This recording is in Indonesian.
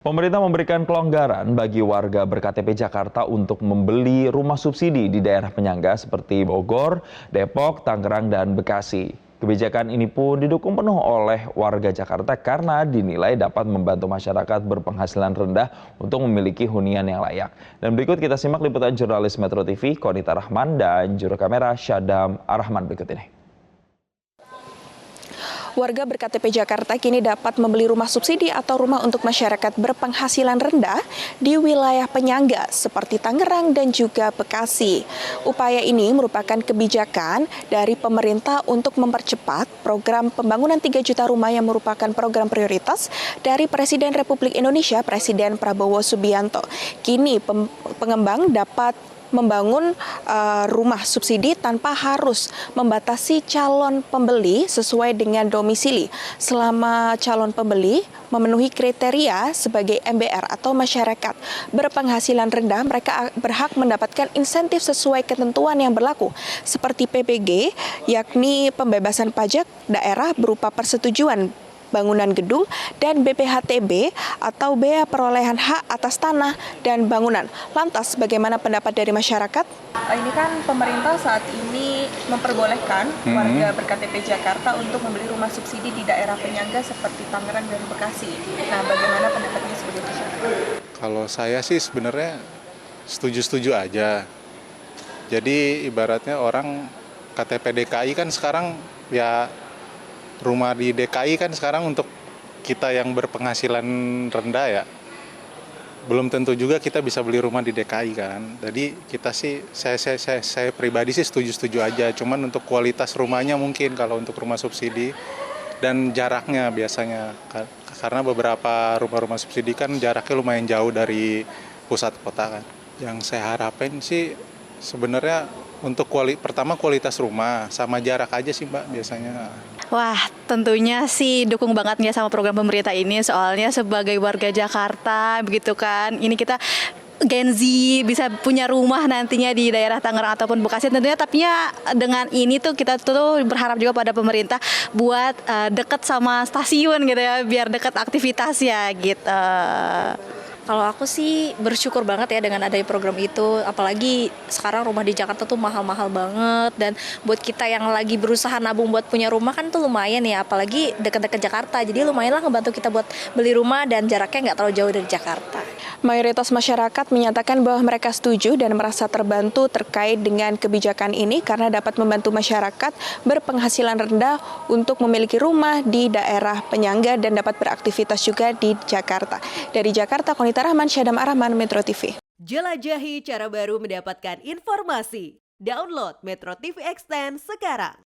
Pemerintah memberikan kelonggaran bagi warga ber-KTP Jakarta untuk membeli rumah subsidi di daerah penyangga seperti Bogor, Depok, Tangerang, dan Bekasi. Kebijakan ini pun didukung penuh oleh warga Jakarta karena dinilai dapat membantu masyarakat berpenghasilan rendah untuk memiliki hunian yang layak. Dan berikut kita simak liputan jurnalis Metro TV, Konita Rahman, dan juru kamera Syadam Arahman berikut ini. Warga ber-KTP Jakarta kini dapat membeli rumah subsidi atau rumah untuk masyarakat berpenghasilan rendah di wilayah penyangga seperti Tangerang dan juga Bekasi. Upaya ini merupakan kebijakan dari pemerintah untuk mempercepat program pembangunan 3 juta rumah yang merupakan program prioritas dari Presiden Republik Indonesia, Presiden Prabowo Subianto. Kini pengembang dapat membangun rumah subsidi tanpa harus membatasi calon pembeli sesuai dengan domisili. Selama calon pembeli memenuhi kriteria sebagai MBR atau masyarakat berpenghasilan rendah, mereka berhak mendapatkan insentif sesuai ketentuan yang berlaku seperti PPG, yakni pembebasan pajak daerah berupa persetujuan bangunan gedung, dan BPHTB atau bea perolehan hak atas tanah dan bangunan. Lantas, bagaimana pendapat dari masyarakat? Ini kan pemerintah saat ini memperbolehkan warga ber-KTP Jakarta untuk membeli rumah subsidi di daerah penyangga seperti Tangerang dan Bekasi. Nah, bagaimana pendapatnya sebagai masyarakat? Kalau saya sih sebenarnya setuju-setuju aja. Jadi ibaratnya orang KTP DKI kan sekarang ya rumah di DKI kan sekarang untuk kita yang berpenghasilan rendah ya, belum tentu juga kita bisa beli rumah di DKI kan. Jadi kita sih, saya pribadi sih setuju-setuju aja. Cuman untuk kualitas rumahnya mungkin kalau untuk rumah subsidi dan jaraknya biasanya. Karena beberapa rumah-rumah subsidi kan jaraknya lumayan jauh dari pusat kota kan. Yang saya harapin sih sebenarnya untuk pertama kualitas rumah sama jarak aja sih Mbak biasanya. Wah, tentunya sih dukung banget ya sama program pemerintah ini, soalnya sebagai warga Jakarta begitu kan, ini kita Gen Z bisa punya rumah nantinya di daerah Tangerang ataupun Bekasi tentunya, tapi dengan ini tuh kita tuh berharap juga pada pemerintah buat dekat sama stasiun gitu ya, biar dekat aktivitasnya gitu. Kalau aku sih bersyukur banget ya dengan adanya program itu, apalagi sekarang rumah di Jakarta tuh mahal-mahal banget, dan buat kita yang lagi berusaha nabung buat punya rumah kan tuh lumayan ya, apalagi dekat-dekat Jakarta, jadi lumayan lah ngebantu kita buat beli rumah dan jaraknya nggak terlalu jauh dari Jakarta. Mayoritas masyarakat menyatakan bahwa mereka setuju dan merasa terbantu terkait dengan kebijakan ini karena dapat membantu masyarakat berpenghasilan rendah untuk memiliki rumah di daerah penyangga dan dapat beraktivitas juga di Jakarta. Dari Jakarta, Konita Rahman, Syadam Arahman, Metro TV. Jelajahi cara baru mendapatkan informasi. Download Metro TV Extend sekarang.